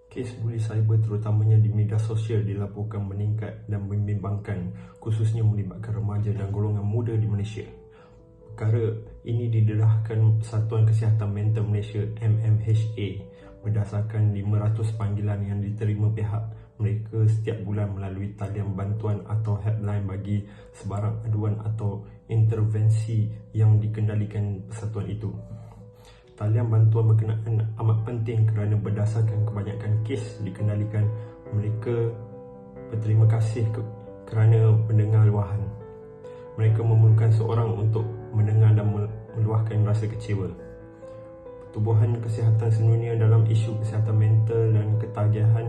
Kes buli cyber terutamanya di media sosial dilaporkan meningkat dan membimbangkan, khususnya melibatkan remaja dan golongan muda di Malaysia. Perkara ini didedahkan Satuan Kesihatan Mental Malaysia MMHA berdasarkan 500 panggilan yang diterima pihak mereka setiap bulan melalui talian bantuan atau helpline bagi sebarang aduan atau intervensi yang dikendalikan persatuan itu. Talian bantuan berkenaan amat penting kerana berdasarkan kebanyakan kes dikendalikan, mereka berterima kasih kerana mendengar luahan. Mereka memerlukan seorang untuk mendengar dan meluahkan rasa kecewa. Pertubuhan Kesihatan Sedunia dalam isu kesihatan mental dan ketagihan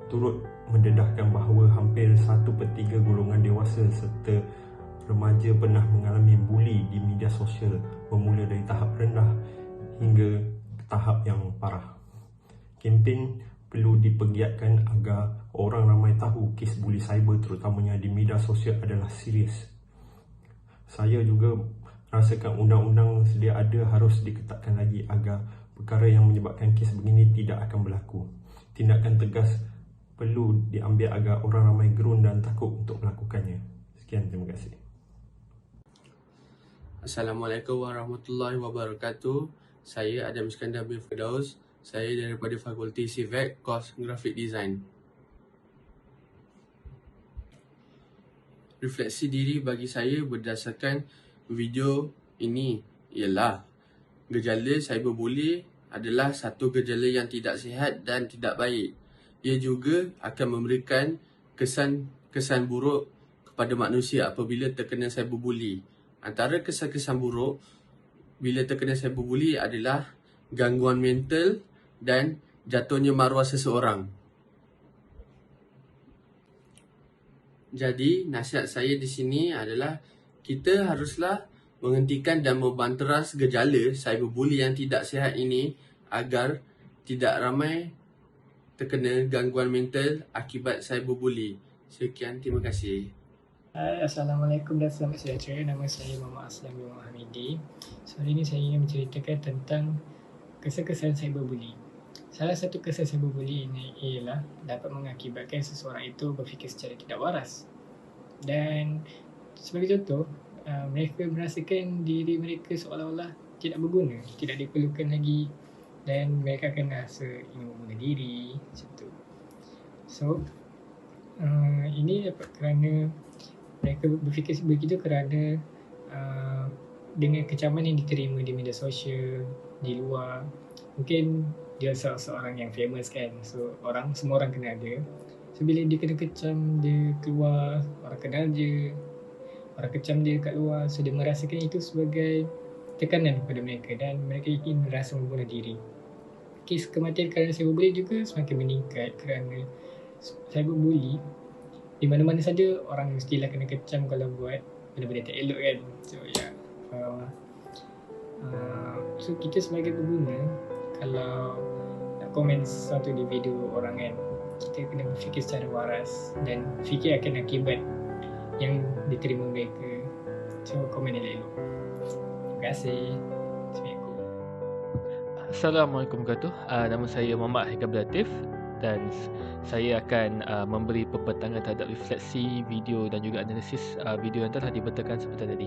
turut mendedahkan bahawa hampir 1/3 golongan dewasa serta remaja pernah mengalami buli di media sosial, bermula dari tahap rendah hingga tahap yang parah. Kempen perlu dipergiatkan agar orang ramai tahu kes buli cyber terutamanya di media sosial adalah serius. Saya juga rasakan undang-undang sedia ada harus diketatkan lagi agar perkara yang menyebabkan kes begini tidak akan berlaku. Tindakan tegas perlu diambil agar orang ramai gerun dan takut untuk melakukannya. Sekian, terima kasih. Assalamualaikum warahmatullahi wabarakatuh. Saya Adam Iskandar bin Firdaus. Saya daripada Fakulti CVEC, kos Graphic Design. Refleksi diri bagi saya berdasarkan video ini ialah gejala cyberbully adalah satu gejala yang tidak sihat dan tidak baik. Ia juga akan memberikan kesan buruk kepada manusia apabila terkena cyberbully. Antara kesan-kesan buruk bila terkena cyberbully adalah gangguan mental dan jatuhnya maruah seseorang. Jadi, nasihat saya di sini adalah kita haruslah menghentikan dan membanteras gejala cyberbully yang tidak sihat ini agar tidak ramai terkena gangguan mental akibat cyberbully. Sekian, terima kasih. Hai, Assalamualaikum dan selamat sejahtera. Nama saya Muhammad Aslam bin Muhammad Hamidi. So, hari ini saya ingin menceritakan tentang kesan-kesan cyberbully. Salah satu kesan cyberbully ini ialah dapat mengakibatkan seseorang itu berfikir secara tidak waras. Dan sebagai contoh, mereka merasakan diri mereka seolah-olah tidak berguna, tidak diperlukan lagi, dan mereka akan rasa ingin membunuh diri macam tu. So, ini dapat kerana mereka berfikir begitu kerana dengan kecaman yang diterima di media sosial, di luar. Mungkin dia seorang yang famous kan, so semua orang kenal dia. So bila dia kena kecam, dia keluar, orang kenal dia, orang kecam dia kat luar, so dia merasakan itu sebagai tekanan kepada mereka dan mereka ingin rasa membunuh diri. Kes kematian kerana cyberbully juga semakin meningkat kerana cyberbully di mana-mana saja orang mestilah kena kecam kalau buat benda-benda tak elok kan. So so kita sebagai pengguna, kalau nak komen sesuatu di video orang kan, kita kena berfikir secara waras dan fikir akan akibat yang diterima mereka. So komen elok-elok. Terima kasih. Assalamualaikum warahmatullahi wabarakatuh. Nama saya Muhammad Haikal Latif dan saya akan memberi pembentangan terhadap refleksi video dan juga analisis video yang telah dibentangkan sebentar tadi.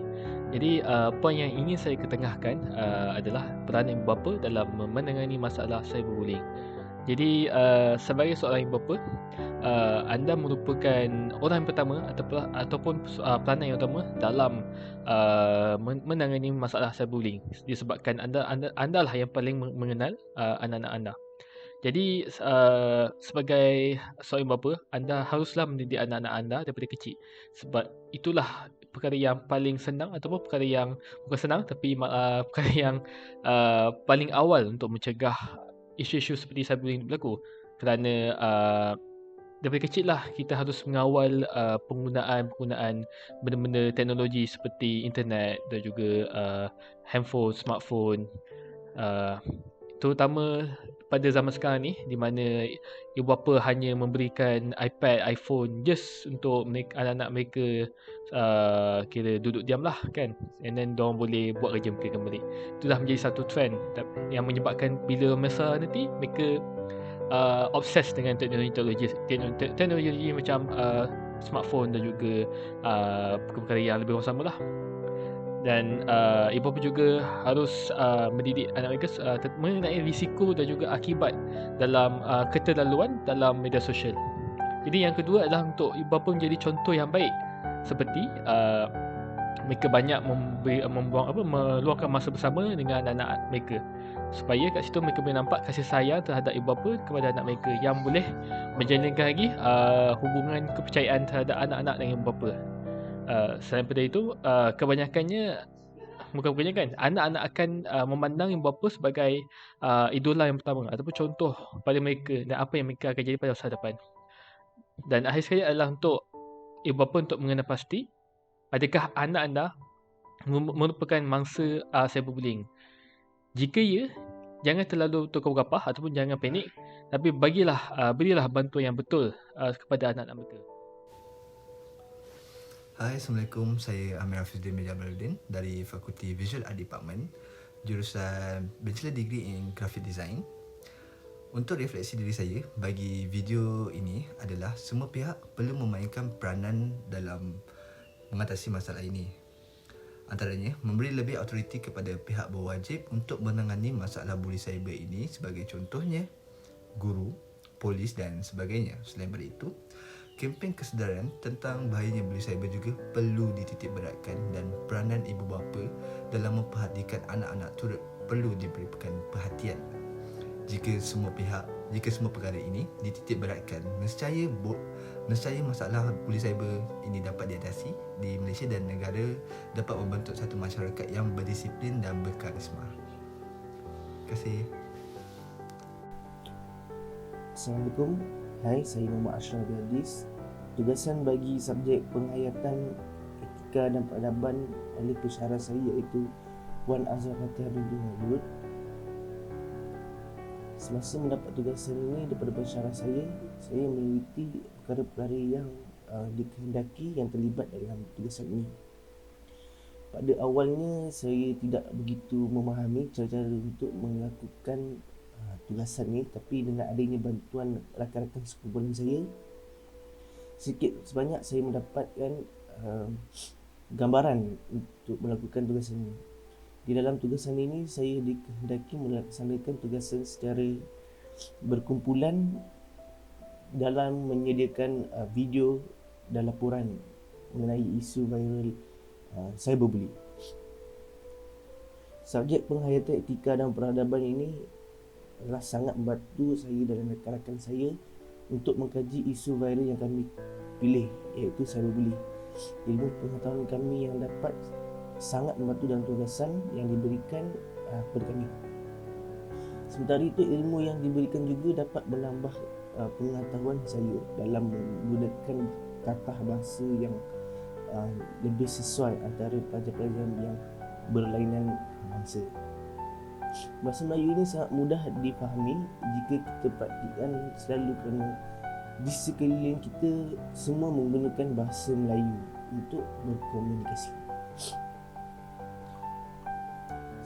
Jadi poin yang ingin saya ketengahkan adalah peranan ibu bapa dalam menangani masalah cyberbullying. Jadi sebagai seorang ibu bapa, anda merupakan orang yang pertama ataupun peranan yang utama dalam menangani masalah cyberbullying, disebabkan anda lah yang paling mengenal anak-anak anda. Jadi sebagai seorang bapa, anda haruslah mendidik anak-anak anda daripada kecil. Sebab itulah perkara yang paling senang ataupun perkara yang bukan senang tapi perkara yang paling awal untuk mencegah isu-isu seperti cyberbullying berlaku. Kerana daripada kecil lah kita harus mengawal penggunaan benda-benda teknologi seperti internet dan juga handphone, smartphone, terutama pada zaman sekarang ni di mana ibu bapa hanya memberikan iPad, iPhone just untuk anak-anak mereka kira duduk diam lah kan, and then diorang boleh buat kerja mereka kembali. Itulah menjadi satu trend yang menyebabkan bila masa nanti mereka obses dengan teknologi macam smartphone dan juga perkara-perkara yang lebih kurang sama lah. Dan ibu bapa juga harus mendidik anak mereka mengenai risiko dan juga akibat dalam keterlaluan dalam media sosial. Jadi yang kedua adalah untuk ibu bapa menjadi contoh yang baik, seperti mereka banyak meluangkan masa bersama dengan anak mereka, supaya kat situ mereka boleh nampak kasih sayang terhadap ibu bapa kepada anak mereka, yang boleh menjalinkan lagi hubungan kepercayaan terhadap anak-anak dengan ibu bapa. Selain daripada itu, bukan kebanyakan, anak-anak akan memandang ibu bapa sebagai idola yang pertama ataupun contoh pada mereka dan apa yang mereka akan jadi pada masa depan. Dan akhir sekali adalah untuk ibu bapa untuk mengenal pasti adakah anak anda merupakan mangsa cyberbullying. Jika ya, jangan terlalu tukar bergapah ataupun jangan panik, tapi berilah bantuan yang betul kepada anak-anak mereka. Hai, Assalamualaikum. Saya Amir Hafizuddin Jamaluddin dari Fakulti Visual Art Department, jurusan Bachelor Degree in Graphic Design. Untuk refleksi diri saya bagi video ini adalah semua pihak perlu memainkan peranan dalam mengatasi masalah ini. Antaranya, memberi lebih autoriti kepada pihak berwajib untuk menangani masalah buli cyber ini, sebagai contohnya guru, polis dan sebagainya. Selain daripada itu, kempen kesedaran tentang bahayanya buli cyber juga perlu dititik beratkan, dan peranan ibu bapa dalam memperhatikan anak-anak turut perlu diberikan perhatian. Jika semua perkara ini dititik beratkan, nescaya masalah buli cyber ini dapat diatasi di Malaysia dan negara dapat membentuk satu masyarakat yang berdisiplin dan berkarisma. Terima kasih. Assalamualaikum. Hai, saya Muhammad Ashraf Gadis. Tugasan bagi subjek penghayatan etika dan peradaban oleh pensyarah saya iaitu Puan Azhar Fatihah binti Maulud. Semasa mendapat tugasan ini daripada pensyarah saya meneliti perkara-perkara yang dikehendaki yang terlibat dalam tugasan ini. Pada awalnya saya tidak begitu memahami cara-cara untuk melakukan tugasan ini, tapi dengan adanya bantuan rakan-rakan sekumpulan saya, sikit sebanyak saya mendapatkan gambaran untuk melakukan tugasan ini. Di dalam tugasan ini saya dikehendaki melaksanakan tugasan secara berkumpulan dalam menyediakan video dan laporan mengenai isu viral cyberbullying. Subjek penghayatan etika dan peradaban ini adalah sangat membantu saya dan rakan-rakan saya untuk mengkaji isu viral yang kami pilih, iaitu cyberbullying. Ilmu pengetahuan kami yang dapat sangat membantu dalam tugasan yang diberikan kepada kami. Sementara itu, ilmu yang diberikan juga dapat menambah pengetahuan saya dalam menggunakan tata bahasa yang lebih sesuai antara pelajar-pelajar yang berlainan bangsa. Bahasa Melayu ini sangat mudah difahami jika kita praktikkan selalu, kerana di sekeliling kita semua menggunakan bahasa Melayu untuk berkomunikasi.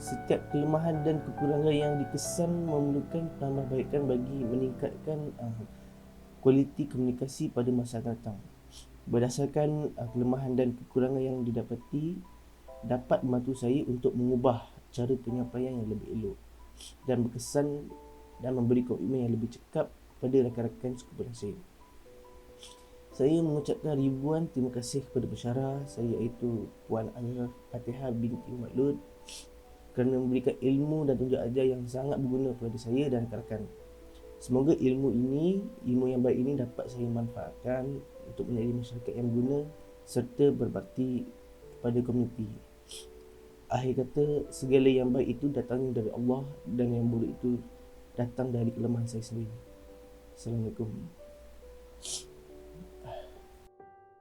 Setiap kelemahan dan kekurangan yang dikesan memerlukan penambahbaikan bagi meningkatkan kualiti komunikasi pada masa akan datang. Berdasarkan kelemahan dan kekurangan yang didapati, dapat membantu saya untuk mengubah cara penyampaian yang lebih elok dan berkesan dan memberi komitmen yang lebih cekap kepada rakan-rakan sekumpulan saya. Saya mengucapkan ribuan terima kasih kepada pensyarah saya iaitu Puan Azhar Fatihah binti Maulud kerana memberikan ilmu dan tunjuk ajar yang sangat berguna kepada saya dan rakan-rakan. Semoga ilmu yang baik ini dapat saya manfaatkan untuk menjadi masyarakat yang berguna serta berbakti kepada komuniti. Akhir kata, segala yang baik itu datangnya dari Allah dan yang buruk itu datang dari kelemahan saya sendiri. Assalamualaikum.